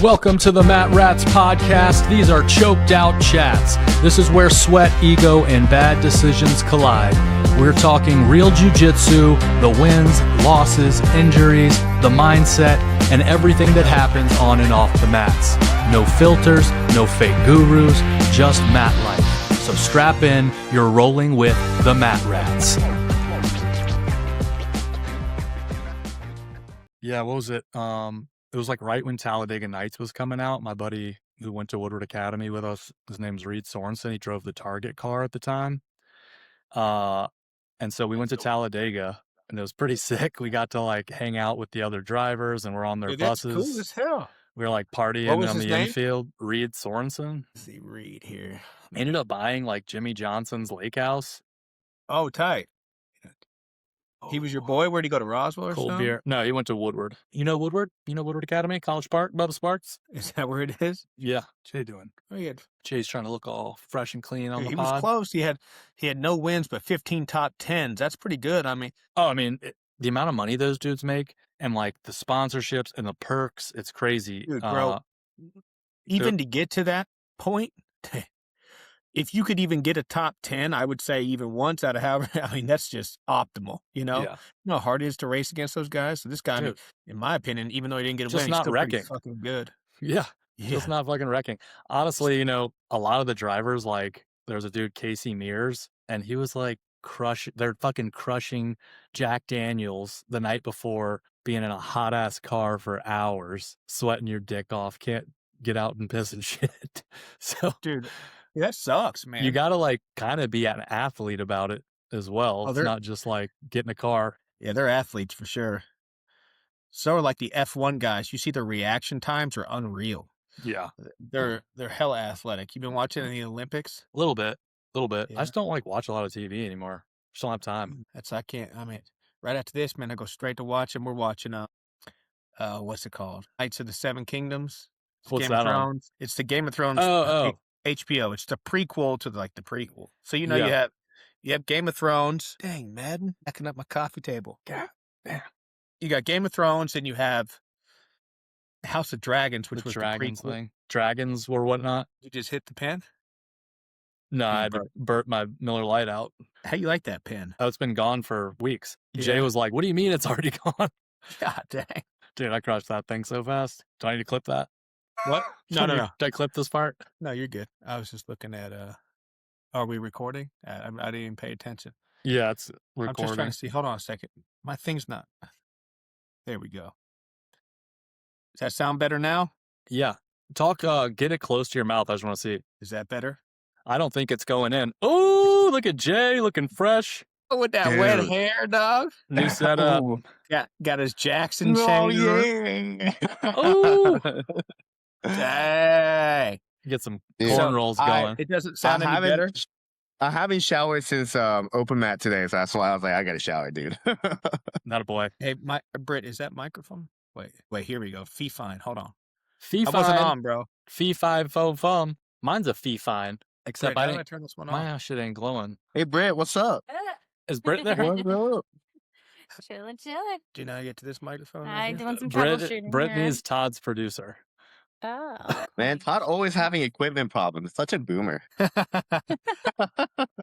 Welcome to the Matt Rats podcast. These are choked out chats. This is where sweat, ego, and bad decisions collide. We're talking real jiu-jitsu, the wins, losses, injuries, the mindset, and everything that happens on and off the mats. No filters, no fake gurus, just mat life. So strap in, you're rolling with the Matt Rats. Yeah, what was it? It was like right when Talladega Nights was coming out. My buddy who went to Woodward Academy with us, his name's Reed Sorensen. He drove the Target car at the time. And so we went to Talladega, and it was pretty sick. We got to like hang out with the other drivers, and we're on their Dude, that's buses. cool as hell. We were like partying What was on his the name? infield. Reed Sorensen. Let's see, Reed here. Ended up buying like Jimmy Johnson's lake house. Oh, tight. He was your boy? Where'd he go, to Roswell or Cold something? beer. No, he went to Woodward. You know Woodward? You know Woodward Academy, College Park, Bubba Sparks? Is that where it is? Yeah. Jay doing? Oh, he had, Jay's trying to look all fresh and clean on dude, the he pod. was close. He had no wins, but 15 top 10s. That's pretty good. I mean, The amount of money those dudes make and like the sponsorships and the perks, it's crazy. dude, bro, even to get to that point, if you could even get a top 10, I would say even once out of however, I mean, that's just optimal, you know? Yeah. You know how hard it is to race against those guys? So this guy, I mean, Dude. in my opinion, even though he didn't get a Just win, he's not still pretty wrecking. fucking good. Yeah. Yeah. Just not fucking wrecking. Honestly, you know, a lot of the drivers, like there's a dude, Casey Mears, and he was like they're fucking crushing Jack Daniels the night before, being in a hot ass car for hours, sweating your dick off, can't get out and piss and shit. So Dude, that sucks, man. you gotta like kind of be an athlete about it as well. Oh, It's not just like get in a car. Yeah, they're athletes for sure. So are like the F1 guys. You see their reaction times are unreal. Yeah. They're hella athletic. You've been watching the Olympics? A little bit. I Yeah. just don't like watch a lot of TV anymore. Just don't have time. Right after this, man, I go straight to watching. We're watching what's it called? Knights of the Seven Kingdoms. It's What's Game of that on? Thrones. It's the Game of Thrones HBO. It's the prequel to the prequel. So you know Yeah. you have Game of Thrones. Dang, Madden, backing up my coffee table. God damn. You got Game of Thrones, and you have House of Dragons, which The was dragons the prequel. thing. Dragons or whatnot. You just hit the pen. No, I You had to burp my Miller Lite out. How you like that pen? Oh, it's been gone for weeks. Jay Yeah. was like, "What do you mean it's already gone?" God dang. Dude, I crushed that thing so fast. Do I need to clip that? What? No. Did I clip this part? No, you're good. I was just looking at are we recording? I didn't even pay attention. Yeah, it's I'm just trying recording. to see. Hold on a second. My thing's not. There we go. Does that sound better now? Yeah. Talk, get it close to your mouth. I just want to see. Is that better? I don't think it's going in. Oh, look at Jay looking fresh. Oh, with that wet hair, dog. New setup. Got his Jackson chain. yeah. Oh, Dang. get some Dude, cornrows going. It doesn't sound any better. I haven't showered since open mat today, so that's why I was like, I gotta shower, dude. Not a boy. Hey, Britt, is that microphone? Wait, here we go. Fee fine. Hold on. Fee I wasn't fine. on, bro. Fee fine fo fum. Mine's a fee fine. Except Britt, I how do I didn't. turn this one My on? shit ain't glowing. Hey, Brett, what's up? Is Britt there? What's up? Chilling. Do you know how to get to this microphone? right I here? doing some Britt, troubleshooting. Brittany's Todd's producer. Oh. Man, Todd always having equipment problems. Such a boomer.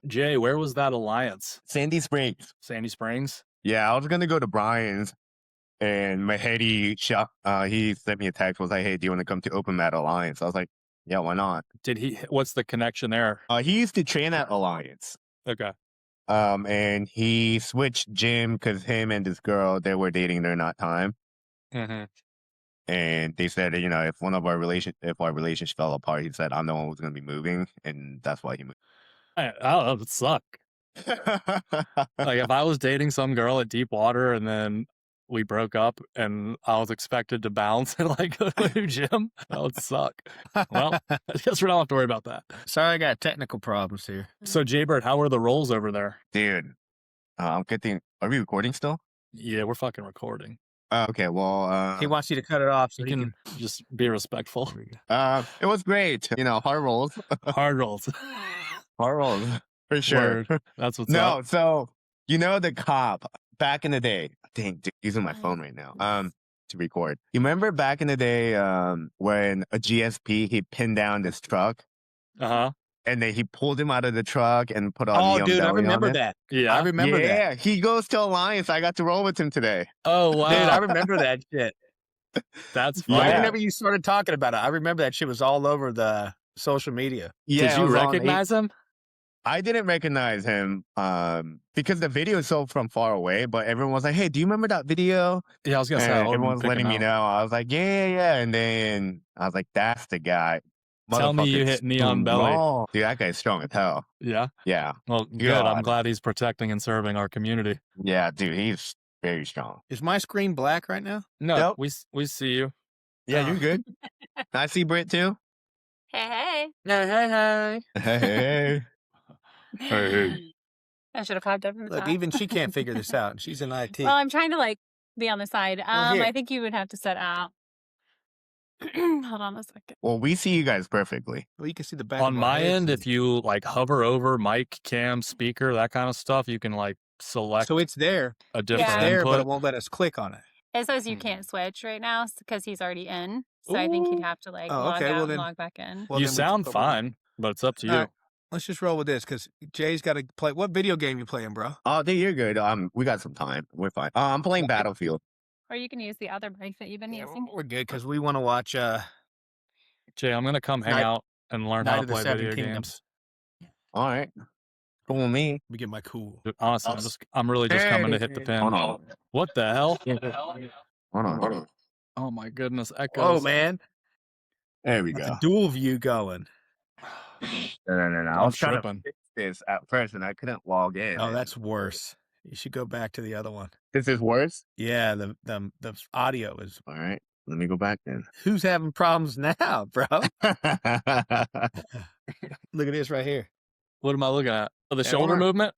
Jay, where was that alliance? Sandy Springs. Sandy Springs? Yeah, I was gonna go to Brian's, and Mahedi he sent me a text. Was like, "Hey, do you want to come to Open Mat Alliance?" I was like, "Yeah, why not?" What's the connection there? He used to train at Alliance. Okay. And he switched gym because him and this girl, they were dating during that time. Mm-hmm. And they said, you know, if our relationship fell apart, he said, I'm the one who's going to be moving. And that's why he moved. I don't know. It would suck. Like if I was dating some girl at Deepwater and then we broke up and I was expected to bounce and like go to a new gym, that would suck. Well, I guess we don't have to worry about that. Sorry, I got technical problems here. So Jaybird, how are the rolls over there? Dude, I'm getting, are we recording still? Yeah, we're fucking recording. Okay, well, He wants you to cut it off so You can just be respectful. it was great. You know, hard rolls. Hard rolls. Hard rolls. For sure. Word. That's what's No, up. so, you know, the cop back in the day, dang, dude, using my phone right now. to record. You remember back in the day when a GSP, he pinned down this truck and then he pulled him out of the truck and put on Oh, Neon dude, I Belly on remember it? that. Yeah. I remember that. Yeah, he goes to Alliance. I got to roll with him today. Oh, wow. Dude, I remember that shit. That's funny. Right Yeah. whenever you started talking about it, I remember that shit was all over the social media. Yeah, Did it you was on recognize him? I didn't recognize him because the video is so from far away, but everyone was like, hey, do you remember that video? Yeah, I was going to say, And I wouldn't everyone's pick letting him me out. know. I was like, yeah. And then I was like, that's the guy. Tell me you Motherfucker's hit Neon Belly. strong. Dude, that guy's strong as hell. Yeah. Yeah. Well, good. I'm God. glad he's protecting and serving our community. Yeah, dude, he's very strong. Is my screen black right now? No, Nope. we see you. Yeah, you're good. I see Britt too. Hey, Hey. Hey. hey. I should have popped up from the Look, top. even she can't figure this out. And she's in IT. Well, I'm trying to like be on the side. here. I think you would have to set out. Hold on a second. Well, we see you guys perfectly. Well, you can see the back On of our my heads. end, if you like hover over mic, cam, speaker, that kind of stuff, you can like select So it's there. a different Yeah. There, but input. it won't let us click on it. It says you can't switch right now because he's already in. So I think he'd have to like Oh, log okay, out well and then- log back in. Well, You then we- sound but we- fine, but it's up to you. All right. Let's just roll with this because Jay's got to play. What video game you playing, bro? Oh, dude, you're good. We got some time. We're fine. I'm playing Battlefield. Or you can use the other mic that you've been using. We're good because we want to watch Jay, I'm gonna come hang Night- out and learn Night how of to the play Seven video Kingdoms. games. All right. Cool with me. Let me get my cool. Dude, honestly, I'm really just coming to hit the pin. Hold on. What the hell? Hold on. Oh my goodness, echoes. Oh, man. There we Got go. the dual view going. No. I I'm was trying to tripping. fix this at first and I couldn't log in. Oh, that's worse. You should go back to the other one. This is worse? Yeah, the audio is. All right. Let me go back then. Who's having problems now, bro? Look at this right here. What am I looking at? Oh, the That shoulder one. movement?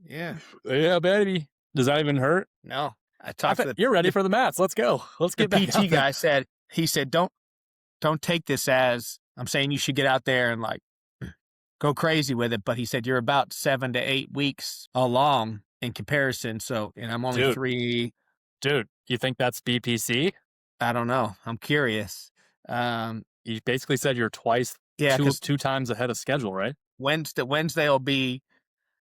Yeah. Yeah, baby. Does that even hurt? No, I talked to the You're ready for the mats. Let's go. Let's the get back out PT there. guy said don't take this as I'm saying you should get out there and like go crazy with it, but he said you're about 7 to 8 weeks along in comparison. So, and I'm only Dude. 3. Dude, you think that's BPC? I don't know. I'm curious. You basically said you're twice, Yeah, because two times ahead of schedule, right? Wednesday will be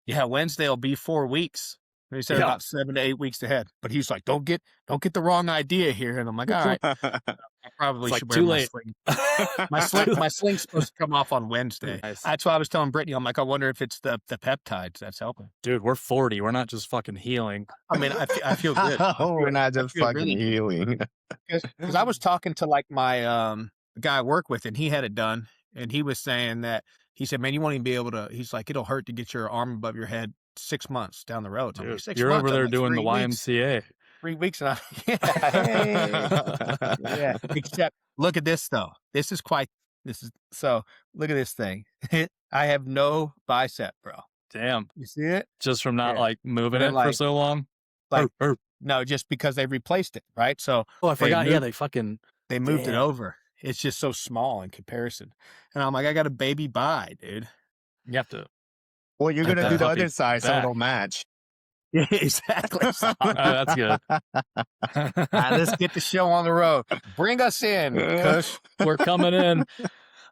4 weeks. He said Yeah. about 7 to 8 weeks ahead. But he's like, don't get the wrong idea here. And I'm like, all right, I probably It's should like wear too my late. sling. My sling's supposed to come off on Wednesday. Nice. That's why I was telling Brittany. I'm like, I wonder if it's the peptides that's helping. Dude, we're 40. We're not just fucking healing. I mean, I feel good. We're not just feel fucking really good. healing. Because I was talking to like my the guy I work with, and he had it done, and he was saying that he said, man, you won't even be able to. He's like, it'll hurt to get your arm above your head 6 months down the road. I'm like, Dude, 6 you're months? over I'm there like, doing the 3 weeks. YMCA. 3 weeks, and yeah. Except, look at this though. So look at this thing. I have no bicep, bro. Damn. You see it? Just from not Yeah. like moving They're it for like- so long. like- Or- No, just because they replaced it, right? So oh, I they forgot. Yeah, moved- they fucking. they moved it Damn. over. It's just so small in comparison. And I'm like, I got a baby bi, dude. You have to. Well, you're Like going to that do the puppy other side so back. it'll match. Yeah, exactly. That's good. All right, let's get the show on the road. Bring us in, Kush. We're coming in.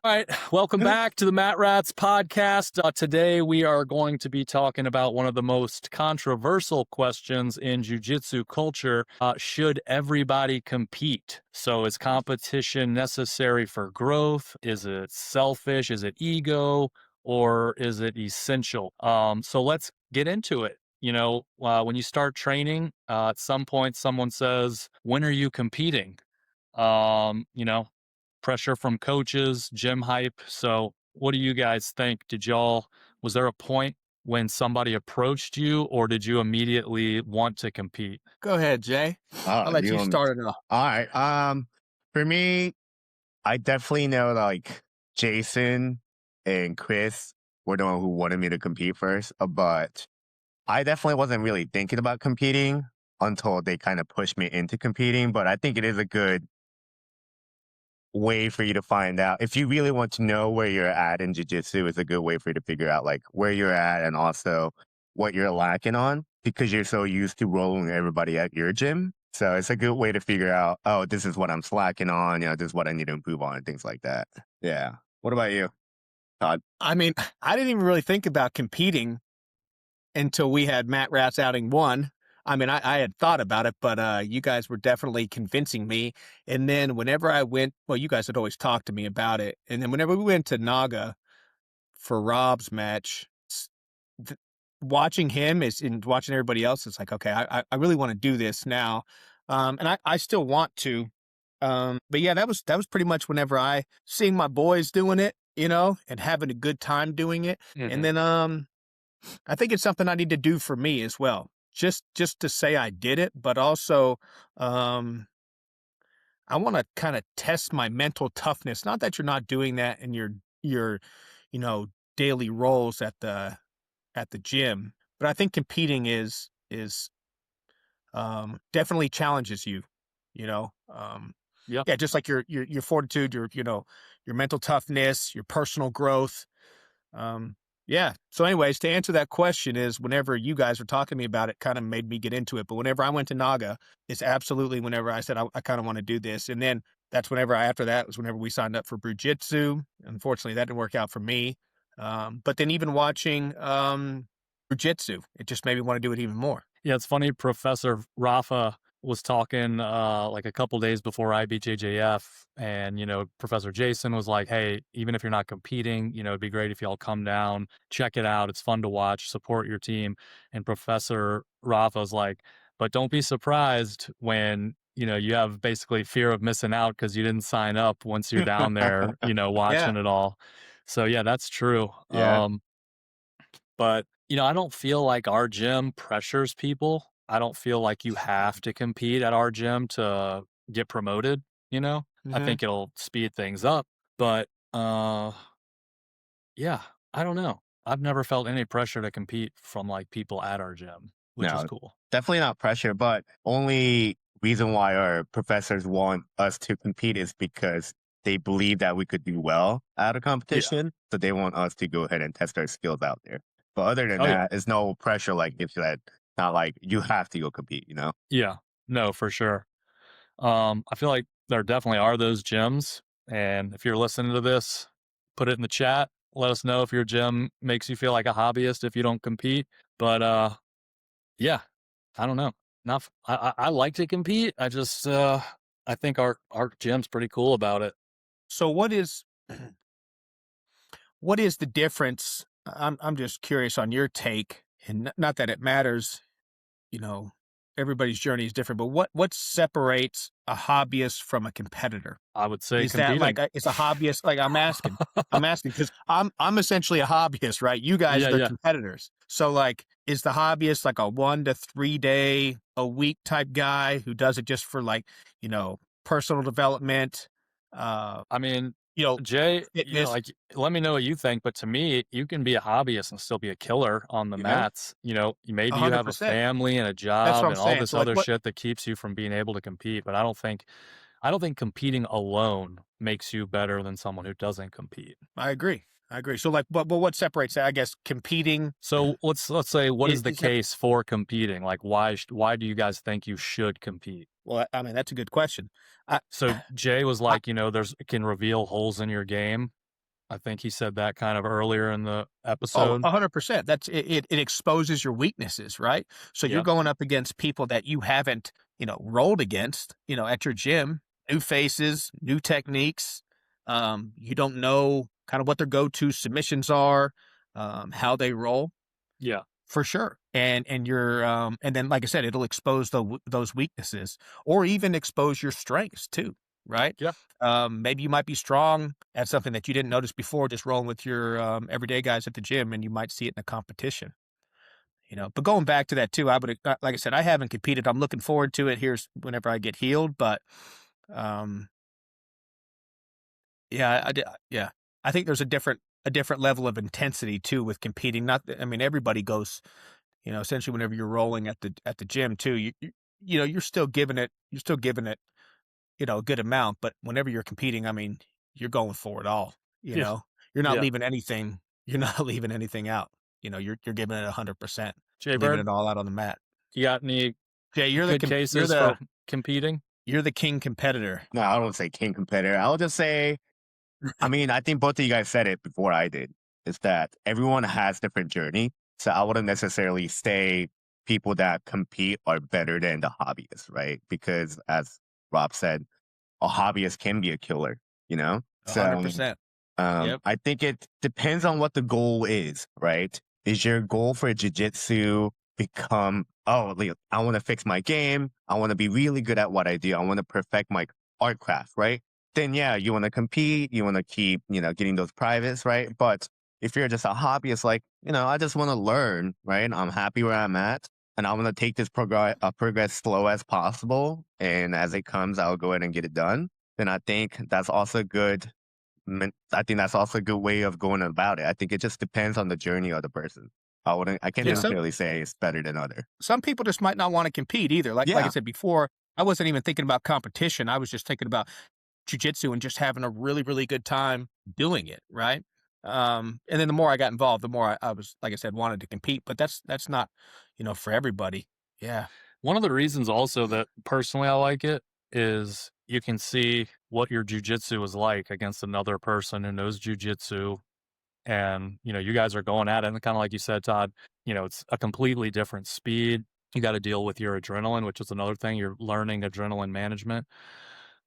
All right. Welcome back to the Mat Rats podcast. Today, we are going to be talking about one of the most controversial questions in jiu-jitsu culture. Should everybody compete? So is competition necessary for growth? Is it selfish? Is it ego? Or is it essential? So let's get into it. You know, when you start training, at some point, someone says, when are you competing? You know, pressure from coaches, gym hype. So what do you guys think? Was there a point when somebody approached you, or did you immediately want to compete? Go ahead, Jay. I'll let you start it off. All right. For me, I definitely know like Jason and Chris were the one who wanted me to compete first, but I definitely wasn't really thinking about competing until they kind of pushed me into competing. But I think it is a good way for you to find out. If you really want to know where you're at in jiu-jitsu, it's a good way for you to figure out like where you're at and also what you're lacking on. because you're so used to rolling everybody at your gym. So it's a good way to figure out, oh, this is what I'm slacking on. This is what I need to improve on and things like that. Yeah. What about you, Todd? I mean, I didn't even really think about competing until we had Matt Rat's outing 1. I mean, I had thought about it, but you guys were definitely convincing me. And then whenever I went, well, you guys had always talked to me about it. And then whenever we went to Naga for Rob's match, th- watching him and watching everybody else, it's like, okay, I really want to do this now. And I still want to. But yeah, that was pretty much whenever I seeing my boys doing it, and having a good time doing it. And then I think it's something I need to do for me as well. Just to say I did it, but also I want to kind of test my mental toughness. Not that you're not doing that in your daily roles at the gym, but I think competing is definitely challenges you, you know. Yeah. Yeah, just like your fortitude, your mental toughness, your personal growth. Yeah. So anyways, to answer that question is whenever you guys were talking to me about it, kind of made me get into it. But whenever I went to Naga, it's absolutely whenever I said I kind of want to do this. And then that's after that was whenever we signed up for Jiu-Jitsu. Unfortunately, that didn't work out for me. But then even watching Jiu-Jitsu, it just made me want to do it even more. Yeah, it's funny. Professor Rafa was talking like a couple days before IBJJF, and Professor Jason was like, "Hey, even if you're not competing, it'd be great if y'all come down, check it out. It's fun to watch, support your team." And Professor Rafa was like, "But don't be surprised when you have basically fear of missing out because you didn't sign up once you're down there, Yeah. watching it all." So yeah, that's true. Yeah. But I don't feel like our gym pressures people. I don't feel like you have to compete at our gym to get promoted, I Hmm. think it'll speed things up, but yeah, I don't know. I've never felt any pressure to compete from like people at our gym, which is No, cool. definitely not pressure, but only reason why our professors want us to compete is because they believe that we could do well at a Yeah. competition. So they want us to go ahead and test our skills out there. But other than Oh yeah. that, it's no pressure like if that not like you have to go compete. Yeah. No, for sure. I feel like there definitely are those gyms, and if you're listening to this, put it in the chat. Let us know if your gym makes you feel like a hobbyist if you don't compete. But yeah, I don't know. Not I like to compete. I just I think our gym's pretty cool about it. So what is the difference? I'm just curious on your take, and not that it matters. You know, everybody's journey is different, but what separates a hobbyist from a competitor? I would say Is that like competing. is a hobbyist? Like I'm asking because I'm essentially a hobbyist, right? You guys Yeah, are the yeah. competitors. So like, is the hobbyist like a 1 to 3 day a week type guy who does it just for like personal development? Uh, I mean, you know, Jay, fitness. like, let me know what you think, but to me, you can be a hobbyist and still be a killer on the Yeah, mats. Maybe you have a 100%. family and a That's what job I'm and all saying. this So like, other what? shit that keeps you from being able to compete, but I don't think competing alone makes you better than someone who doesn't compete. I agree. I agree. So like, but what separates that? I guess competing So let's say what is the is that. case for competing? Like why do you guys think you should compete? Well, I mean, that's a good question. I, So Jay was I like, there's it can reveal holes in your game. I think he said that kind of earlier in the Oh, episode. 100%. That's it exposes your weaknesses, right? So you're Yeah. going up against people that you haven't, rolled against, at your gym, new faces, new techniques. You don't know kind of what their go-to submissions are, how they roll Yeah. for sure. And you're and then like I said, it'll expose those weaknesses or even expose your strengths too, right? Yeah. Maybe you might be strong at something that you didn't notice before, just rolling with your everyday guys at the gym, and you might see it in a competition. But going back to that too, I would like I said, I haven't competed. I'm looking forward to it. Here's whenever I get healed, but um, yeah, yeah, I think there's a different level of intensity too with competing. Not, I mean, everybody goes, essentially whenever you're rolling at the gym too, you're still giving it a good amount, but whenever you're competing, I mean, you're going for it all, you Yeah. know? You're not Yeah. leaving anything you're not leaving anything out. You're giving it 100%. Jay leaving Bird, it all out on the mat. you got any Jay, you're good cases for competing? you're the king competitor. No, I don't say king competitor. I'll just say, I mean, I think both of you guys said it before I did, is that everyone has different journey. So I wouldn't necessarily say people that compete are better than the hobbyists, right? Because as Rob said, a hobbyist can be a killer, you know? 100%. Yep. I think it depends on what the goal is, right? Is your goal for jiu-jitsu become, I want to fix my game. I want to be really good at what I do. I want to perfect my art craft, right? Then yeah, you want to compete. You want to keep, getting those privates, right? But if you're just a hobbyist, like, I just want to learn, right? I'm happy where I'm at. And I want to take this progress slow as possible. And as it comes, I'll go ahead and get it done. Then I think that's also good. I think that's also a good way of going about it. I think it just depends on the journey of the person. I can't necessarily say it's better than other. Some people just might not want to compete either. Like I said before, I wasn't even thinking about competition. I was just thinking about jiu-jitsu and just having a really, really good time doing it, right? And then the more I got involved, the more I was, like I said, wanted to compete. But that's not, for everybody. Yeah. One of the reasons also that personally I like it is you can see what your jiu-jitsu is like against another person who knows jiu-jitsu. And, you guys are going at it. And kind of like you said, Todd, it's a completely different speed. You got to deal with your adrenaline, which is another thing. You're learning adrenaline management.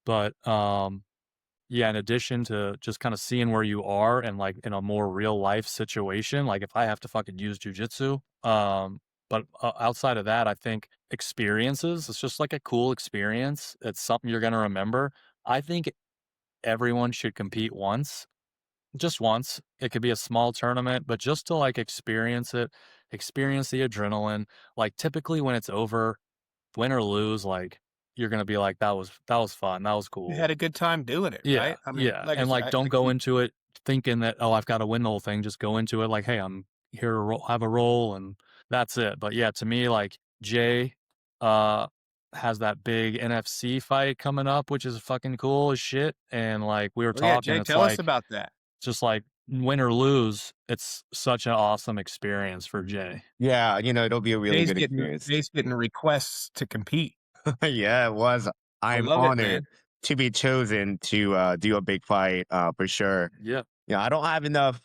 But, yeah, in addition to just kind of seeing where you are and like in a more real life situation, like if I have to fucking use jujitsu, but outside of that, I think experiences, it's just like a cool experience. It's something you're going to remember. I think everyone should compete once, just once. It could be a small tournament, but just to like experience it, experience the adrenaline. Like typically when it's over, win or lose, like you're going to be like, that was fun. That was cool. You had a good time doing it, Yeah, right? I mean, yeah. And like, don't go into it thinking that, I've got to win the whole thing. Just go into it like, hey, I'm here to have a role and that's it. But yeah, to me, like Jay has that big NFC fight coming up, which is fucking cool as shit. And like we were talking, Jay, it's tell like, us about that. just like win or lose, it's such an awesome experience for Jay. Yeah, it'll be a really good experience. Jay's getting requests to compete. Yeah, it was. I'm honored to be chosen to do a big fight for sure. Yeah. I don't have enough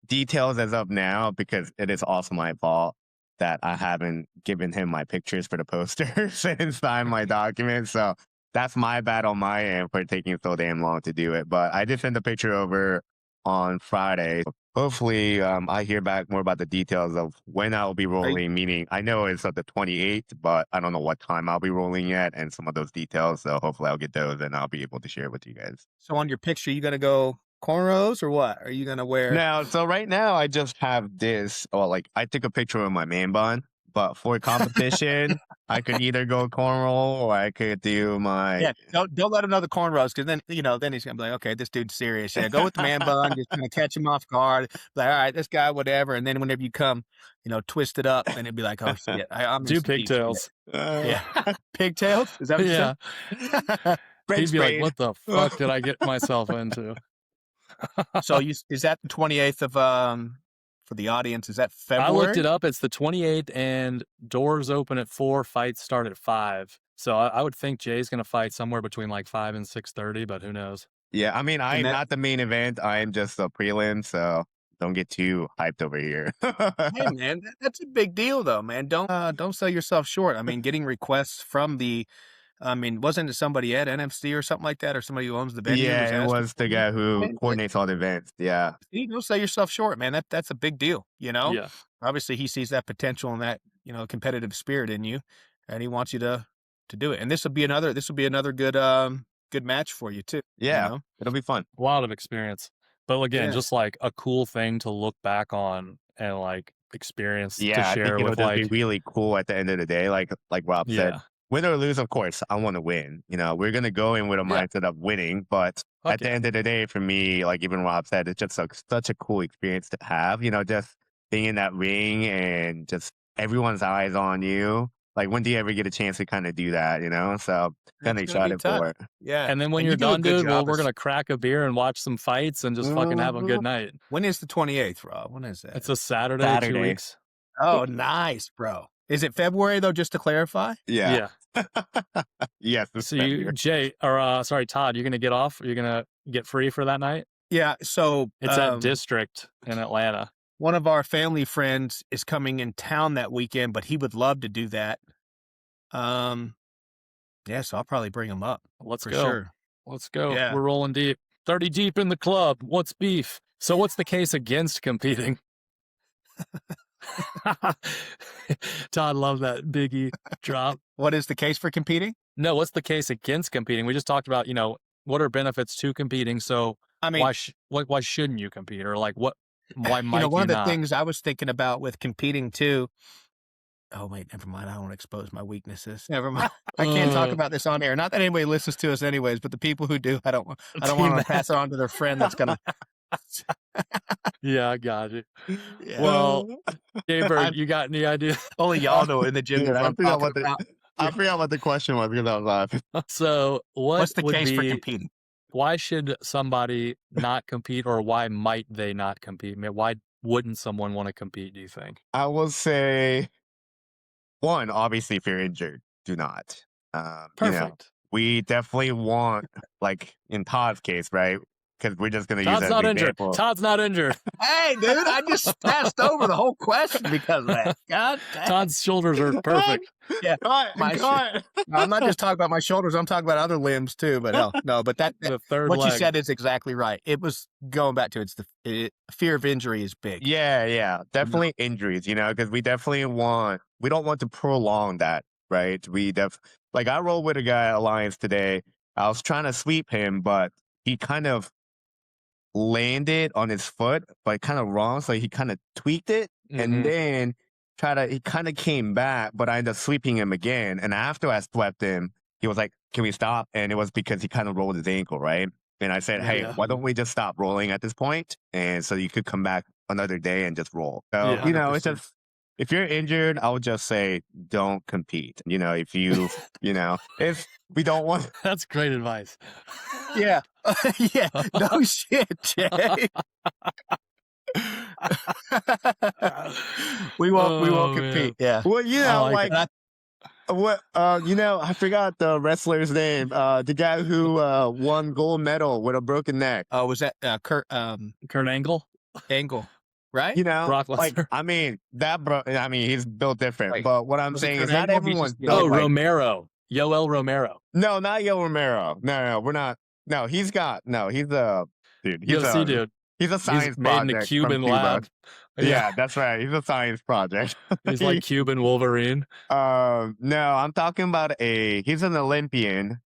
details as of now because it is also my fault that I haven't given him my pictures for the posters and signed my documents. So that's my bad on my end for taking so damn long to do it. But I did send the picture over on Friday. Hopefully, I hear back more about the details of when I'll be rolling, meaning I know it's at the 28th, but I don't know what time I'll be rolling yet and some of those details. So hopefully I'll get those and I'll be able to share it with you guys. So on your picture, you going to go cornrows or what? Are you going to wear? Now, so right now I just have this, I took a picture of my man bun, but for competition, I could either go cornrow or I could do my... Yeah, don't let him know the cornrows because then, then he's going to be like, okay, this dude's serious. Yeah, go with the man bun, just kind of catch him off guard. Like, all right, this guy, whatever. And then whenever you come, twist it up and it'd be like, oh shit, I'm do pigtails. Yeah. Pigtails? Is that what you said? He'd be like, what the fuck did I get myself into? So is that the 28th of, for the audience, is that February? I looked it up. It's the 28th and doors open at 4, fights start at 5. So I would think Jay's going to fight somewhere between like 5 and 6:30, but who knows? Yeah, I mean, I'm not the main event. I am just a prelim, so don't get too hyped over here. Hey, man, that's a big deal, though, man. Don't sell yourself short. I mean, getting requests from wasn't it somebody at NFC or something like that, or somebody who owns the venue? Yeah, it was the guy who coordinates all the events. Yeah. See, don't sell yourself short, man. That's a big deal, Yeah. Obviously, he sees that potential and that, competitive spirit in you, and he wants you to do it. And this will be another good match for you, too. Yeah, it'll be fun. A lot of experience. But again, just like a cool thing to look back on and like experience to share I think with it'll just be really cool at the end of the day. Like Rob said, win or lose, of course, I want to win. We're going to go in with a mindset of winning. But at the end of the day, for me, like even Rob said, it's just such a cool experience to have, just being in that ring and just everyone's eyes on you. Like, when do you ever get a chance to kind of do that, So kind of excited for it. Yeah. And then when you're done, dude, we're going to crack a beer and watch some fights and just fucking have a good night. When is the 28th, Rob? When is that? It's a Saturday. 2 weeks. Oh, nice, bro. Is it February though? Just to clarify. Yeah. Yes. So you, Todd, you're gonna get off? You're gonna get free for that night? Yeah. So It's at District in Atlanta. one of our family friends is coming in town that weekend, but he would love to do that. Yeah, so I'll probably bring him up. Let's for go. sure. Let's go. Yeah. We're rolling deep. 30 deep in the club. What's beef? So what's the case against competing? Todd loved that Biggie drop. What is the case for competing? No, what's the case against competing? We just talked about, what are benefits to competing? So I mean, why shouldn't you compete? Or why might you one of the not? things I was thinking about with competing too. Oh wait, never mind. I don't want to expose my weaknesses. Never mind. I can't talk about this on air. Not that anybody listens to us anyways, but the people who do, I don't want to pass it on to their friend that's gonna. Yeah, I got you. Yeah. Well, Gabriel, you got any idea? Only y'all know in the gym. Dude, what I'm talking about. I forgot what the question was because I was laughing. So What's the would case for be- competing? Why should somebody not compete, or why might they not compete? I mean, why wouldn't someone want to compete, do you think? I will say, one, obviously, if you're injured, do not. Perfect. We definitely want, like in Todd's case, right? Because we're just going to use Todd's that not as an injured. example. Todd's not injured. Hey, dude, I just passed over the whole question because of that. God damn. Todd's shoulders are perfect. Yeah, Cut, my cut. I'm not just talking about my shoulders. I'm talking about other limbs too. But no. But that The third what leg. you said is exactly right. It was going back to fear of injury is big. Yeah, definitely injuries, because we don't want to prolong that, right? Like I rolled with a guy at Alliance today. I was trying to sweep him, but he kind of landed on his foot, but kind of wrong. So he kind of tweaked it Mhm. and then he kind of came back, but I ended up sweeping him again. And after I swept him, he was like, "Can we stop?" And it was because he kind of rolled his ankle, right? And I said, "Hey, Yeah. why don't we just stop rolling at this point? And so you could come back another day and just roll." So, Yeah, it's just, if you're injured, I would just say don't compete. If you, if we don't want. That's great advice. Yeah, yeah. No shit, Jay. we won't Oh, compete. Yeah. Well, I like like what I forgot the wrestler's name. The guy who won gold medal with a broken neck. Oh, was that Kurt Kurt Angle? Angle? Right? Brock Like Lesnar. he's built different. Wait, but what I'm was it saying Kurt is not Angle? He's everyone's just- built Oh, like, Romero. Yoel Romero. No, not Yo Romero. No, we're not. No, he's a dude. He's UFC a dude. He's a science He's made in project a from Cuban Cuba. lab. Yeah, that's right. He's a science project. He's like Cuban Wolverine. No, I'm talking about he's an Olympian.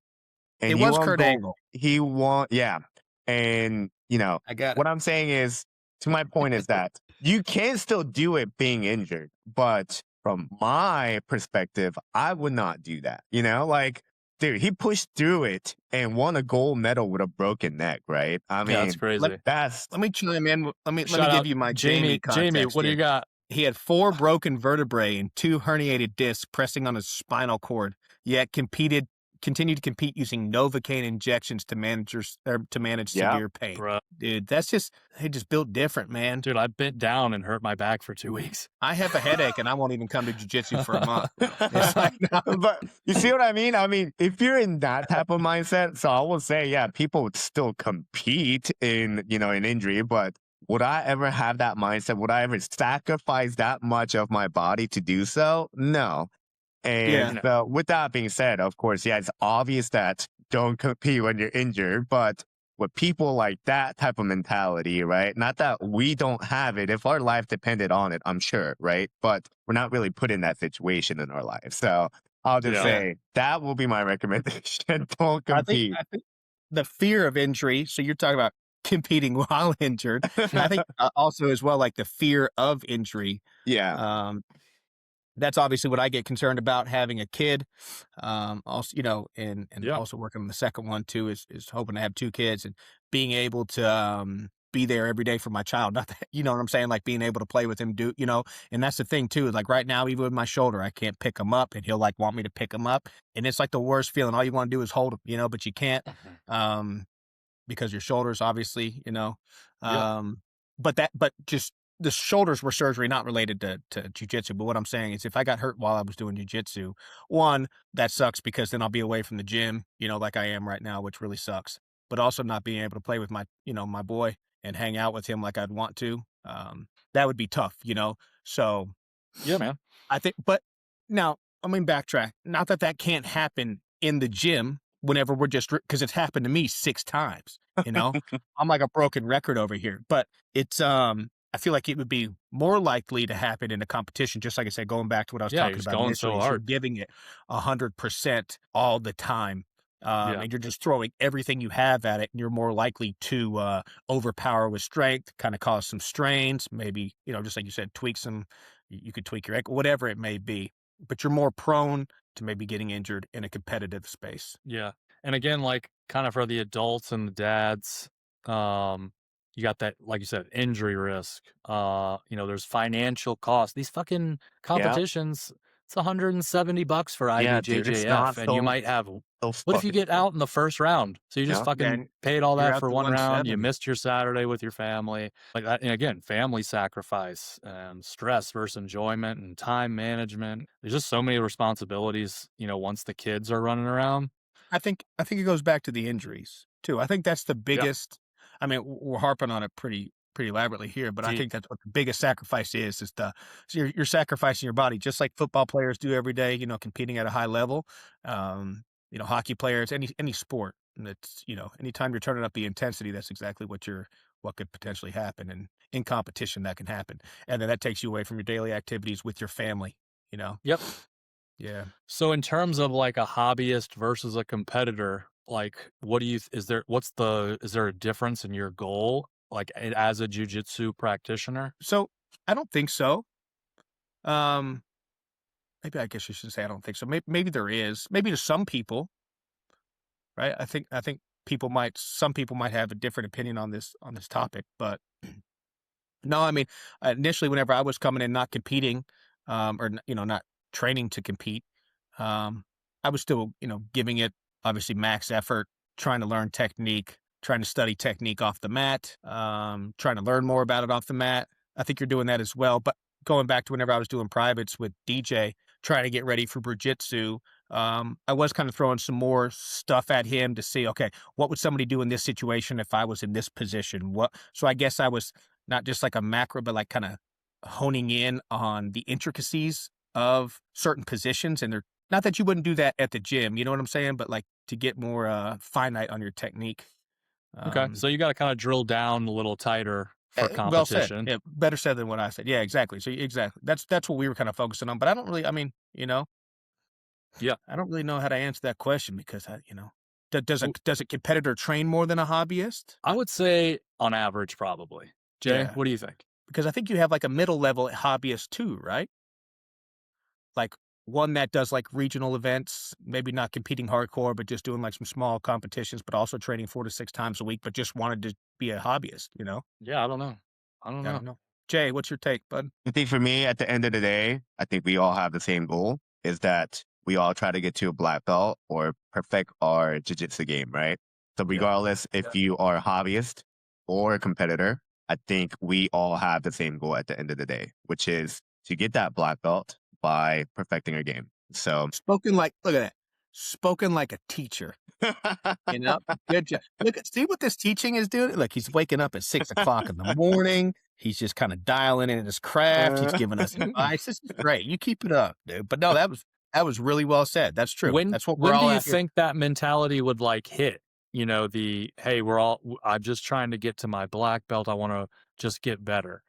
And It he was won Kurt gold- Angle. He won, yeah. And, I got it. what I'm saying is, to my point is that you can still do it being injured. But from my perspective, I would not do that. Like, dude, he pushed through it and won a gold medal with a broken neck, right? I mean, Yeah, that's crazy. that's Let me chime in. Let me Shout give out you my Jamie. context Jamie, what do here. you got? He had 4 broken vertebrae and 2 herniated discs pressing on his spinal cord, yet continued to compete using Novocaine injections to manage Yeah. severe pain. Bro. Dude, they just built different, man. Dude, I bent down and hurt my back for 2 weeks. I have a headache and I won't even come to jiu-jitsu for a month. It's like, no. But you see what I mean? I mean, if you're in that type of mindset, so I will say, yeah, people would still compete in injury, but would I ever have that mindset? Would I ever sacrifice that much of my body to do so? No. And so with that being said, of course, yeah, it's obvious that don't compete when you're injured, but with people like that type of mentality, right? Not that we don't have it. If our life depended on it, I'm sure, right? But we're not really put in that situation in our life. So I'll just say that will be my recommendation. Don't compete. I think the fear of injury, so you're talking about competing while injured. I think also as well, like the fear of injury. Yeah. That's obviously what I get concerned about having a kid. Also, and Yeah. also working on the second one too is hoping to have 2 kids and being able to be there every day for my child. Not that, you know what I'm saying? Like being able to play with him, and that's the thing too. Like right now, even with my shoulder, I can't pick him up and he'll like want me to pick him up. And it's like the worst feeling. All you want to do is hold him, but you can't, because your shoulders obviously, but just the shoulders were surgery, not related to jujitsu. But what I'm saying is if I got hurt while I was doing jujitsu, one, that sucks because then I'll be away from the gym, like I am right now, which really sucks. But also not being able to play with my boy and hang out with him like I'd want to. That would be tough, So Yeah, man. I think, but now, backtrack. Not that that can't happen in the gym whenever we're just, because it's happened to me 6 times, I'm like a broken record over here, but it's, I feel like it would be more likely to happen in a competition. Just like I said, going back to what I was Yeah, you're talking just about going initially, so is you're hard. giving it 100% all the time. Yeah. And you're just throwing everything you have at it, and you're more likely to overpower with strength, kind of cause some strains, maybe, just like you said, you could tweak your ankle, whatever it may be, but you're more prone to maybe getting injured in a competitive space. Yeah. And again, like kind of for the adults and the dads, you got that, like you said, injury risk. There's financial costs. These fucking Yeah. competitions, it's $170 for Yeah, dude, it's not IBJJF, and you might have. so What if you fucking get out in the first round? So you just Yeah. fucking Then paid all you're that out for to one round. You 170. missed your Saturday with your family, like that. And again, family sacrifice and stress versus enjoyment and time management. There's just so many responsibilities. Once the kids are running around. I think it goes back to the injuries too. I think that's the Yeah. biggest. We're harping on it pretty elaborately here, but I think that's what the biggest sacrifice is so you're sacrificing your body just like football players do every day. Competing at a high level. Hockey players, any sport. That's anytime you're turning up the intensity, that's exactly what could potentially happen, and in competition that can happen, and then that takes you away from your daily activities with your family. Yep. Yeah. So in terms of like a hobbyist versus a competitor, like is there a difference in your goal, like as a jujitsu practitioner? So I don't think so. Maybe I guess you should say I don't think so. Maybe there is. Maybe to some people, right? I think some people might have a different opinion on this topic, but no, initially whenever I was coming in not competing, not training to compete, I was still, giving it obviously max effort, trying to learn technique, trying to study technique off the mat, trying to learn more about it off the mat. I think you're doing that as well. But going back to whenever I was doing privates with DJ, trying to get ready for Jiu-Jitsu, I was kind of throwing some more stuff at him to see, okay, what would somebody do in this situation if I was in this position? So I guess I was not just like a macro, but like kind of honing in on the intricacies of certain positions. And they're not that you wouldn't do that at the gym, you know what I'm saying? But like to get more finite on your technique. Okay, so you got to kind of drill down a little tighter for Well said. competition. Yeah, better said than what I said. Yeah, exactly. So exactly. That's what we were kind of focusing on. But I don't really, Yeah. I don't really know how to answer that question because does a competitor train more than a hobbyist? I would say on average, probably. Jay, Yeah. what do you think? Because I think you have like a middle level hobbyist too, right? Like one that does like regional events, maybe not competing hardcore, but just doing like some small competitions, but also training 4 to 6 times a week, but just wanted to be a hobbyist, Yeah, I don't know. I don't I know. don't know. Jay, what's your take, bud? I think for me, at the end of the day, I think we all have the same goal, is that we all try to get to a black belt or perfect our jiu-jitsu game, right? So regardless if you are a hobbyist or a competitor, I think we all have the same goal at the end of the day, which is to get that black belt by perfecting our game. So Look at that. Spoken like a teacher. Good job. See what this teaching is doing? Like he's waking up at 6:00 in the morning. He's just kind of dialing in his craft. He's giving us advice. This is great. You keep it up, dude. But no, that was really well said. That's true. That's what we're when all do you at here. think that mentality would like hit? Hey, I'm just trying to get to my black belt. I want to just get better.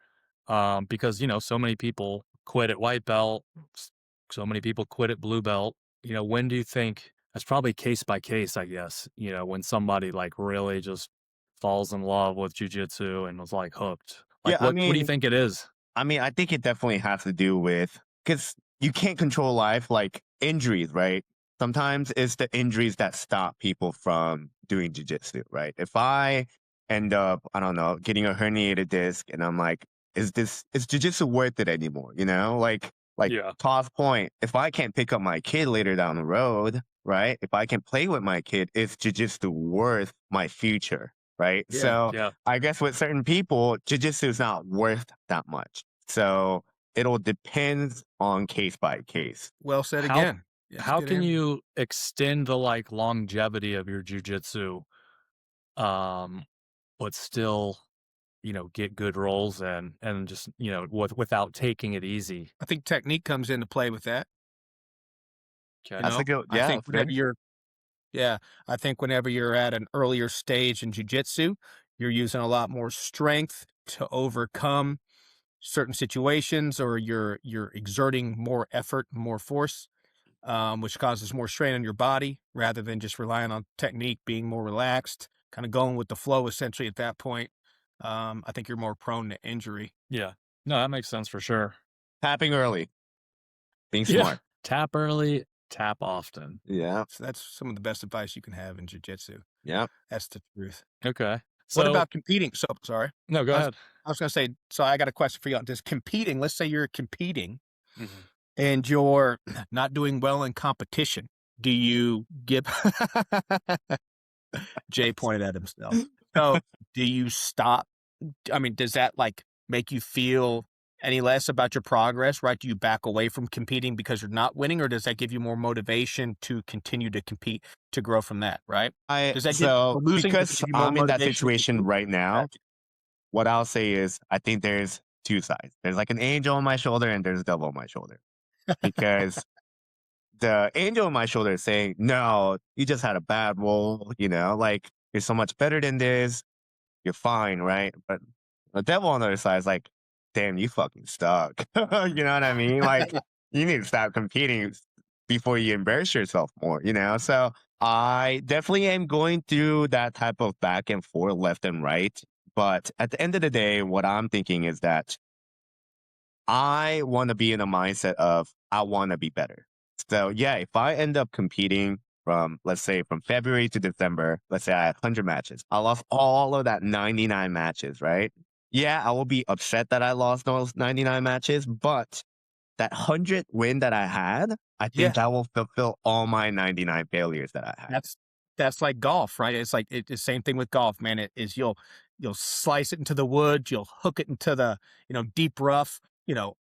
Because, so many people quit at white belt. So many people quit at blue belt. When do you think that's probably case by case, I guess, when somebody like really just falls in love with jiu-jitsu and was like hooked. Like, Yeah, what do you think it is? I think it definitely has to do with, because you can't control life, like injuries, right? Sometimes it's the injuries that stop people from doing jiu-jitsu, right? If I end up, I don't know, getting a herniated disc and I'm like, is jiu-jitsu worth it anymore? Like Yeah. Toss point, if I can't pick up my kid later down the road, right? If I can play with my kid, is jiu-jitsu worth my future, right? Yeah. So Yeah. I guess with certain people, jiu-jitsu is not worth that much. So it'll depend on case by case. Well said How again. Yeah, that's how good can answer. you extend the like longevity of your jujitsu, um, but still, get good rolls and just without taking it easy? I think technique comes into play with that. Okay. That's a good, I yeah, think that's whenever good. you're Yeah, I think whenever you're at an earlier stage in jujitsu, you're using a lot more strength to overcome certain situations, or you're exerting more effort, more force, which causes more strain on your body rather than just relying on technique, being more relaxed, kind of going with the flow. Essentially, at that point, I think you're more prone to injury. Yeah. No, that makes sense for sure. Tapping early, being Yeah. smart. Tap early, tap often. Yeah, So that's some of the best advice you can have in jujitsu. yeah. That's the truth. Okay. What So about competing? So sorry. no, go I was ahead. I was gonna say, so I got a question for you on this competing. Let's say you're competing Mhm. and you're not doing well in competition. Do you give Jay pointed at himself. So do you stop? I mean, does that like make you feel any less about your progress, right? Do you back away from competing because you're not winning, or does that give you more motivation to continue to compete to grow from that, right? Does that give So losing, does it because give you more I'm in that motivation to situation compete? right now, Okay. what I'll say is I think there's two sides. There's like an angel on my shoulder and there's a devil on my shoulder. Because the angel on my shoulder is saying, no, you just had a bad roll, like you're so much better than this. You're fine, right? But the devil on the other side is like, damn, you fucking stuck. You know what I mean? Like, you need to stop competing before you embarrass yourself more? So I definitely am going through that type of back and forth, left and right. But at the end of the day, what I'm thinking is that I want to be in a mindset of I want to be better. So yeah, if I end up competing from, let's say, from February to December, let's say I had 100 matches, I lost all of that 99 matches, right? Yeah, I will be upset that I lost those 99 matches, but that 100 win that I had, I Yeah. think that will fulfill all my 99 failures that I had. That's like golf, right? It's like it's the same thing with golf, man. It is you'll slice it into the wood, you'll hook it into the deep rough.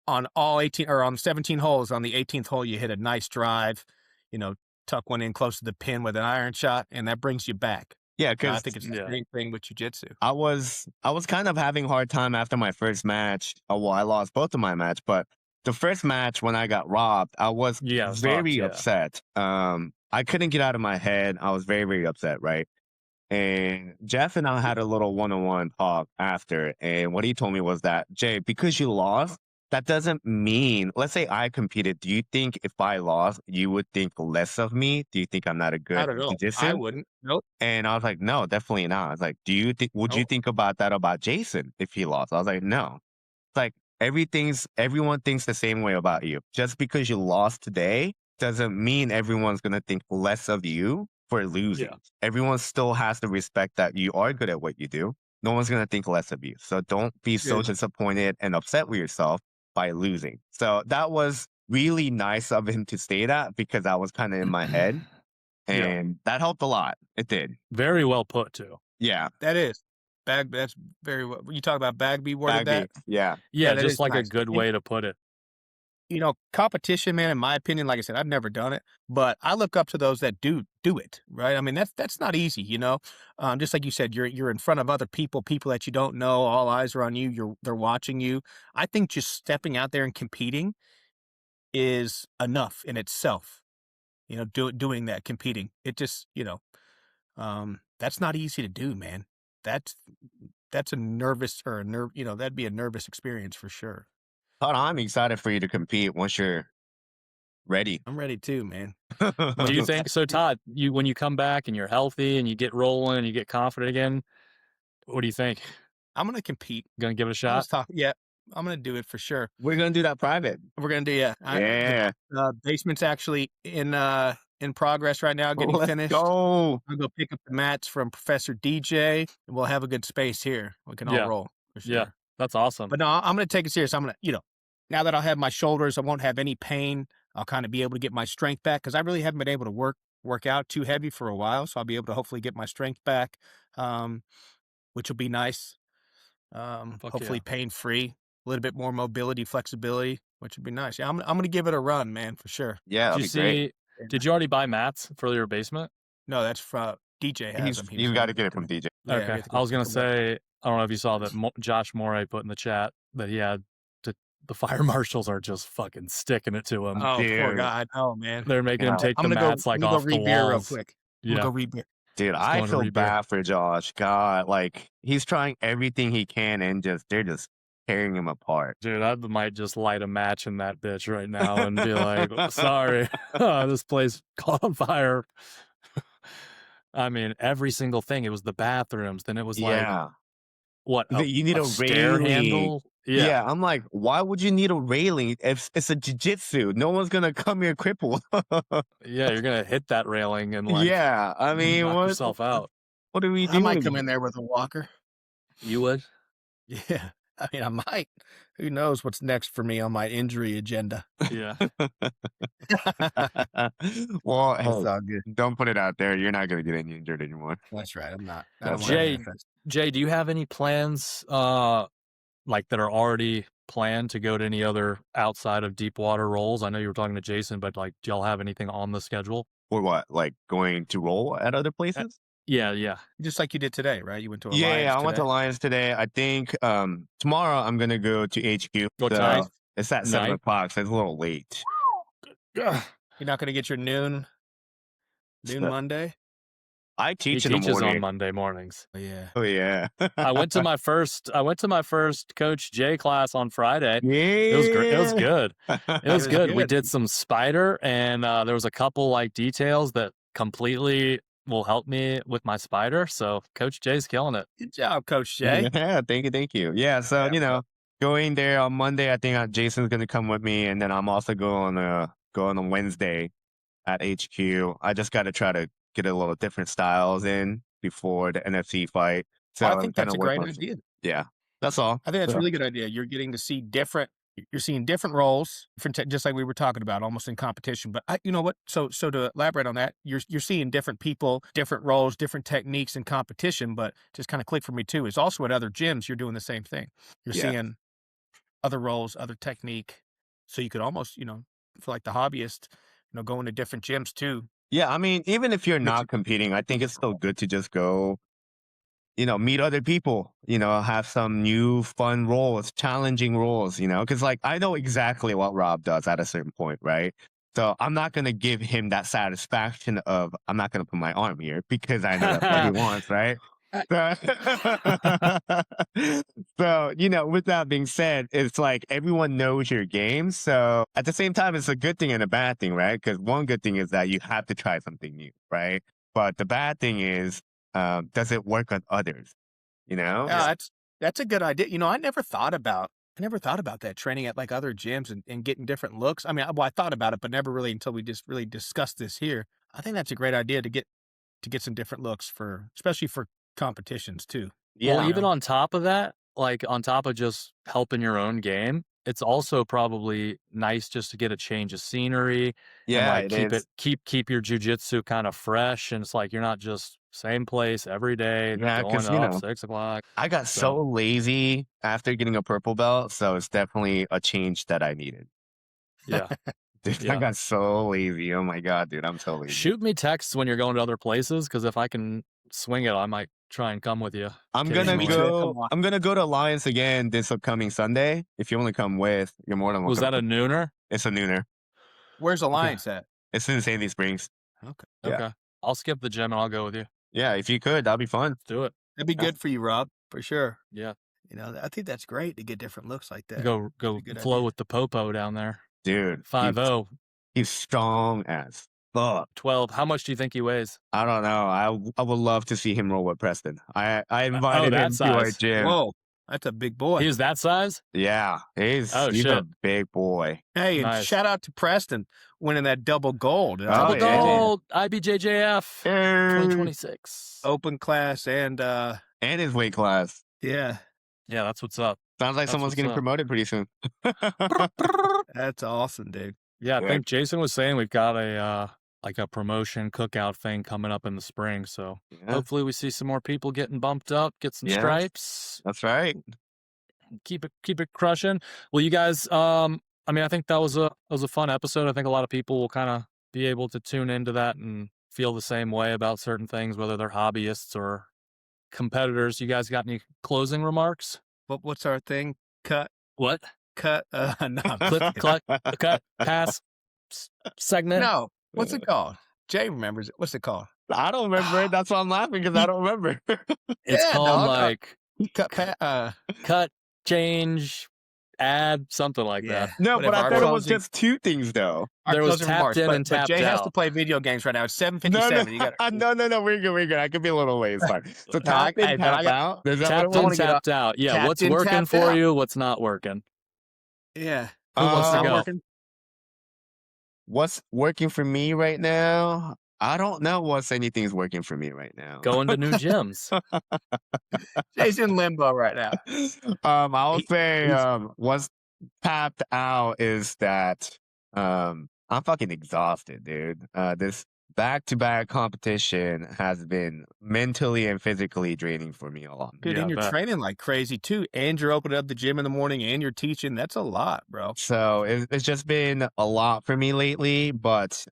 On all 18 or on 17 holes, on the 18th hole, you hit a nice drive, you know, tuck one in close to the pin with an iron shot, and that brings you back. Yeah, And I because think it's the Yeah. same thing with jujitsu. I was kind of having a hard time after my first match. Well, I lost both of my match, but the first match when I got robbed, I was Yeah, it sucks, very yeah. upset. I couldn't get out of my head. I was very, very upset, right? And Jeff and I had a little one-on-one talk after, and what he told me was that, Jay, because you lost, that doesn't mean, let's say I competed. Do you think if I lost, you would think less of me? Do you think I'm not a good Not at all. I jiu-jitsu? wouldn't. Nope. And I was like, no, definitely not. I was like, would you Nope. think about that about Jason if he lost? I was like, no. It's like everyone thinks the same way about you. Just because you lost today doesn't mean everyone's gonna think less of you for losing. Yeah. Everyone still has to respect that you are good at what you do. No one's gonna think less of you. So don't be so Yeah. disappointed and upset with yourself by losing. So that was really nice of him to say that because I was kind of in my head. Yeah. And that helped a lot. It did. Very well put too. Yeah. That is. That's very well. You talk about Bagby worded Bagby. that. Yeah. Yeah, That just is like a nice. good way to put it. Competition, man, in my opinion, like I said, I've never done it, but I look up to those that do it, right? I mean, that's not easy. Just like you said, you're in front of other people that you don't know, all eyes are on you, they're watching you. I think just stepping out there and competing is enough in itself. Doing that, competing. It just, that's not easy to do, man. That's that's a nervous or a nerve, that'd be a nervous experience for sure. But I'm excited for you to compete once you're ready. I'm ready too, man. Do you think so, Todd? When you come back and you're healthy and you get rolling and you get confident again, what do you think? I'm gonna compete. Gonna give it a shot? Let's talk. Yeah, I'm gonna do it for sure. We're gonna do that private. We're gonna do Yeah. Basement's actually in progress right now, getting Let's finished. go. I'll go pick up the mats from Professor DJ, and we'll have a good space here. We can all Yeah. roll for sure. Yeah, that's awesome. But no, I'm gonna take it serious. I'm gonna, now that I'll have my shoulders, I won't have any pain. I'll kind of be able to get my strength back because I really haven't been able to work out too heavy for a while. So I'll be able to hopefully get my strength back. which will be nice. Hopefully pain-free, a little bit more mobility, flexibility, which would be nice. Yeah, I'm going to give it a run, man, for sure. Yeah, Did you see? Did you already buy mats for your basement? No, that's from DJ has them. He's got to get it from DJ. Yeah, we Okay, have to go I was gonna pick 'em up. say, I don't know if you saw that Josh Moray put in the chat that he had the fire marshals are just fucking sticking it to him. Oh, poor Dude. guy. Oh, man. They're making him take I'm the gonna mats go, like I'm gonna off go the read beer real walls. quick. Yeah, I'm gonna go read beer. Dude, Just I going to feel read beer. bad for Josh. God, like he's trying everything he can, and they're just tearing him apart. Dude, I might just light a match in that bitch right now and be like, sorry, this place caught on fire. I mean, every single thing. It was the bathrooms. Then it was like, Yeah, what? you need a stair railing. handle? Yeah, I'm like, why would you need a railing? If it's a jiu-jitsu, no one's gonna come here crippled. Yeah, you're gonna hit that railing and like, Yeah, I mean, knock what yourself out. What are we I doing? might come in there with a walker. You would? Yeah. I mean, I might. Who knows what's next for me on my injury agenda? Yeah. Well, It's hey, all good. don't put it out there. You're not gonna get any injured anymore. That's right. I'm not. I That's don't wanna Jay, manifest. Jay, do you have any plans, like that are already planned to go to any other outside of deep water rolls? I know you were talking to Jason, but like, do y'all have anything on the schedule? Or what? Like going to roll at other places? Yeah. Just like you did today, right? You went to Yeah, Alliance I went to today. Lions today. I think tomorrow I'm gonna go to HQ. What So time? it's at 7 9? o'clock, so it's a little late. You're not going to get your noon So, Monday? I He teach in the teaches on morning. Monday mornings. Oh, yeah. Oh yeah. I went to my first Coach J class on Friday. Yeah. It was great. It was good. It was good. We good. did some spider, and there was a couple like details that completely will help me with my spider. So Coach J's killing it. Good job, Coach Jay. Yeah, thank you. Yeah, so Yeah, going there on Monday, I think Jason's gonna come with me, and then I'm also going on Wednesday at HQ. I just got to try to get a little different styles in before the NFC fight. So I I'm think kinda that's a great working on- idea. Yeah, that's all. I think that's a So, really good idea. You're getting to see you're seeing different roles, just like we were talking about, almost in competition. But you know what? So to elaborate on that, you're seeing different people, different roles, different techniques in competition. But just kind of click for me too. Is also at other gyms, you're doing the same thing. You're Yeah. seeing other roles, other technique. So you could almost, for like the hobbyist, go into different gyms too. Yeah, I mean, even if you're not competing, I think it's still good to just go, meet other people, have some new fun roles, challenging roles, because like I know exactly what Rob does at a certain point, right? So I'm not going to give him that satisfaction of, I'm not going to put my arm here because I know that's what he wants, right? So, with that being said, it's like everyone knows your game. So at the same time, it's a good thing and a bad thing, right? Because one good thing is that you have to try something new, right? But the bad thing is, does it work on others? Yeah, that's a good idea. I never thought about that, training at like other gyms and getting different looks. I mean, I thought about it, but never really until we just really discussed this here. I think that's a great idea to get some different looks especially for competitions too. Yeah. Well, even on top of that, like on top of just helping your own game, it's also probably nice just to get a change of scenery. Yeah, and like it is. keep your jujitsu kind of fresh, and it's like you're not just same place every day. Yeah, going 'cause, up 6 o'clock. I got so lazy after getting a purple belt, so it's definitely a change that I needed. Yeah. Dude, Yeah. I got so lazy. Oh my God, dude, I'm so lazy. Shoot me texts when you're going to other places, because if I can swing it, I might try and come with you. I'm gonna me too. go. Come on. I'm gonna go to Alliance again this upcoming Sunday. If you want to come with, you're more than welcome. Was that a nooner? It's a nooner. Where's Alliance at? It's in Sandy Springs. Okay. Yeah. Okay. I'll skip the gym and I'll go with you. Yeah, if you could, that'd be fun. Let's do it. That'd be good for you, Rob, for sure. Yeah. I think that's great to get different looks like that. Go That's a good flow idea. with the popo down there. Dude, 5'0", he's strong as fuck. 12. How much do you think he weighs? I don't know. I would love to see him roll with Preston. I invited that him to our size. gym. Whoa, that's a big boy. He was that size? Yeah, he's Oh, a shit. big boy. Hey, and Nice. shout out to Preston winning that double gold. Double yeah. gold, IBJJF, 2026. Open class and And his weight class. yeah, Yeah, that's what's up. Sounds like That's someone's what's getting up. promoted pretty soon. that's awesome, dude. Yeah, I Yeah. think Jason was saying we've got a like a promotion cookout thing coming up in the spring. So Yeah. hopefully we see some more people getting bumped up, get some Yeah. stripes. That's right. Keep it crushing. Well, you guys, I mean, I think that was a fun episode. I think a lot of people will kind of be able to tune into that and feel the same way about certain things, whether they're hobbyists or competitors. You guys got any closing remarks? What's our thing? Cut. What? No. Cut, pass, segment. No. What's it called? Jay remembers it. What's it called? I don't remember it. That's why I'm laughing, because I don't remember. It's Yeah, called dog. like Cut. change, add, something like that. No, Whatever, but I our thought it was closing- just 2 things, though. our There was closing tapped remarks, in but- and but tapped Jay has to out. play video games right now. It's 7:57. No, You got no, we're good. I could be a little late. It's fine. So No, tap in, but I tap out. Is that Tapped what it in, was? tapped out. Yeah, Tapped what's in, working tapped for out. you? What's not working? Yeah. Who wants to Um, go? Working? What's working for me right now? I don't know what's anything's working for me right now. Going to new gyms. Jay's in limbo right now. I would He- say he's- what's tapped out is that I'm fucking exhausted, dude. This back-to-back competition has been mentally and physically draining for me a lot. Dude, Yeah, and I you're bet. training like crazy too. And you're opening up the gym in the morning and you're teaching. That's a lot, bro. So it's just been a lot for me lately, but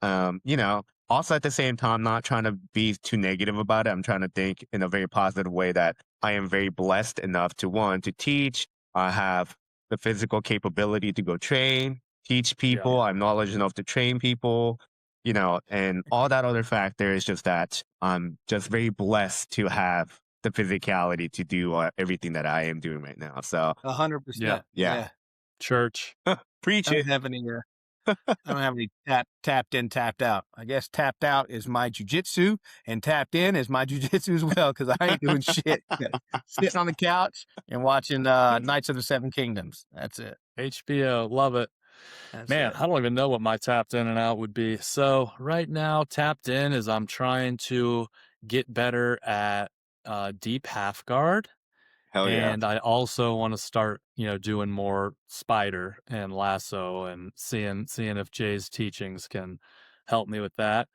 you know, also at the same time, not trying to be too negative about it. I'm trying to think in a very positive way that I am very blessed enough to teach. I have the physical capability to go train, teach people. I'm knowledgeable enough to train people, you know, and all that other factor is just that I'm just very blessed to have the physicality to do everything that I am doing right now. So 100%. Yeah. Church. preach I it. don't have any. I don't have any tapped in, tapped out. I guess tapped out is my jujitsu, and tapped in is my jujitsu as well. Because I ain't doing shit. Sitting on the couch and watching Knights of the Seven Kingdoms. That's it. HBO. Love it. That's Man, it. I don't even know what my tapped in and out would be. So right now, tapped in is I'm trying to get better at deep half guard. Hell yeah. And I also want to start, doing more spider and lasso and seeing if Jay's teachings can help me with that.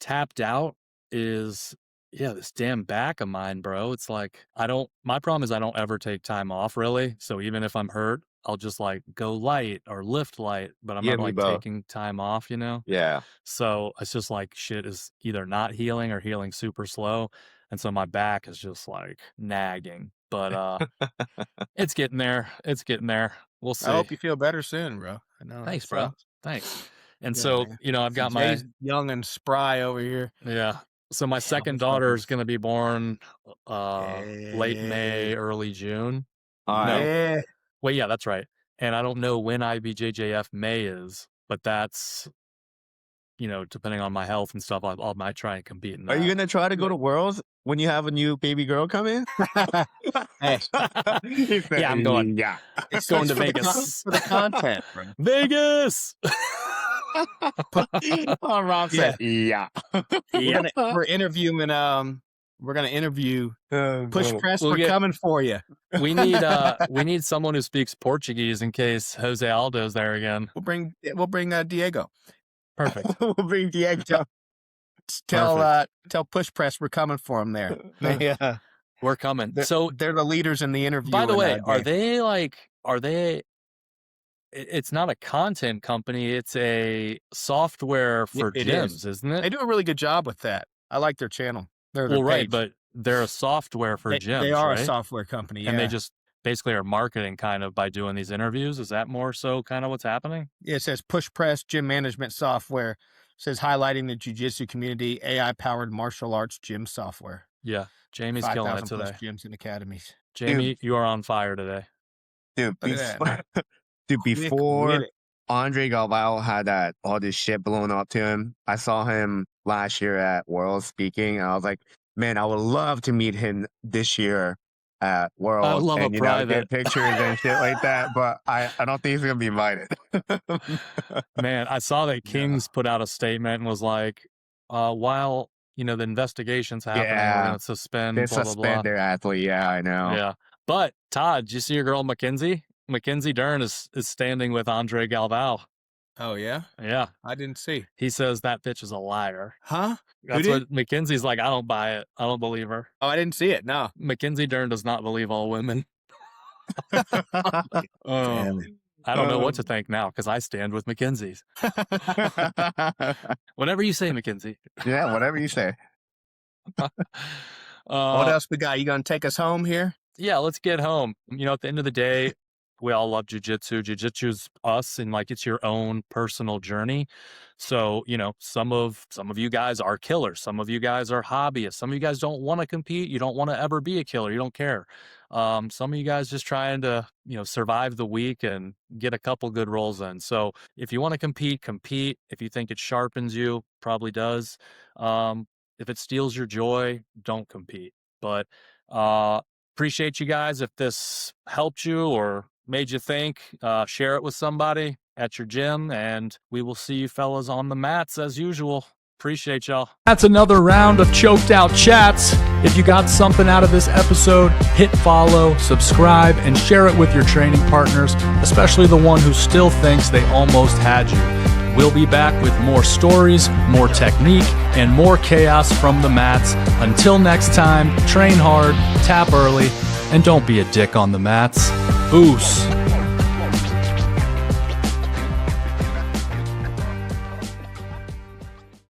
Tapped out is, this damn back of mine, bro. It's like, my problem is I don't ever take time off really. So even if I'm hurt, I'll just like go light or lift light, but I'm Yeah, not me like both. taking time off, Yeah. So it's just like shit is either not healing or healing super slow. And so my back is just like nagging, but it's getting there. It's getting there. We'll see. I hope you feel better soon, bro. I know. Thanks, that bro. sucks. Thanks. And Yeah, so, man. I've got my, Jay's young and spry over here. so my second his daughter is fuckers. going to be born late May, Yeah. early June. All No. right. Yeah. Wait, yeah, that's right. And I don't know when IBJJF May is, but that's, depending on my health and stuff, I might try and compete in that. Are you gonna try to go to Worlds when you have a new baby girl come in? Hey. He said, Yeah, I'm going. Yeah. It's going to for the Vegas. for the content, bro. Vegas! Oh, Rob said, yeah. We're interviewing. We're gonna interview Push Press. We'll We're get- coming for you. we need someone who speaks Portuguese in case Jose Aldo's there again. We'll bring Diego. Perfect. We'll bring Diego. Tell Push Press we're coming for him there. Yeah. We're coming. They're, So, they're the leaders in the interview. by the way, are game. they? It's not a content company. It's a software for It gyms, is. isn't it? They do a really good job with that. I like their channel. Their Well, right, page. but they're a software for gyms, They are right? a software company, And they yeah. just basically are marketing kind of by doing these interviews. Is that more so kind of what's happening? Yeah, it says Push Press Gym Management Software. It says highlighting the jiu-jitsu community, AI-powered martial arts gym software. Yeah, Jamie's killing it 5,000 plus today. gyms and academies. Jamie, you are on fire today. Dude, Look at that, dude, Quick before with it. Andre Galvao had all this shit blown up to him, I saw him last year at Worlds speaking, and I was like, man, I would love to meet him this year at Worlds love a and private. get pictures and shit like that. But I don't think he's gonna be invited. Man, I saw that Kings put out a statement and was like, while, the investigation's happening, we're Yeah. going to suspend, They blah, blah, suspend blah. their athlete. Yeah, I know. Yeah. But, Todd, did you see your girl, Mackenzie? Mackenzie Dern is standing with Andre Galvao. Oh, yeah? Yeah. I didn't see. He says that bitch is a liar. Huh? That's did? what Mackenzie's like. I don't buy it. I don't believe her. Oh, I didn't see it. No. Mackenzie Dern does not believe all women. Oh. I don't know what to think now because I stand with Mackenzie's. Whatever you say, Mackenzie. Yeah, whatever you say. What else we got? You going to take us home here? Yeah, let's get home. You know, at the end of the day, we all love jujitsu. Jujitsu's us, and like it's your own personal journey. So, you know, some of you guys are killers. Some of you guys are hobbyists. Some of you guys don't want to compete. You don't want to ever be a killer. You don't care. Some of you guys just trying to, you know, survive the week and get a couple good rolls in. So if you want to compete, compete. If you think it sharpens you, probably does. If it steals your joy, don't compete. But appreciate you guys. If this helped you or made you think, share it with somebody at your gym, and we will see you fellas on the mats as usual. Appreciate y'all. That's another round of Choked Out Chats. If you got something out of this episode, hit follow, subscribe, and share it with your training partners, especially the one who still thinks they almost had you. We'll be back with more stories, more technique, and more chaos from the mats. Until next time, train hard, tap early, and don't be a dick on the mats. Oos.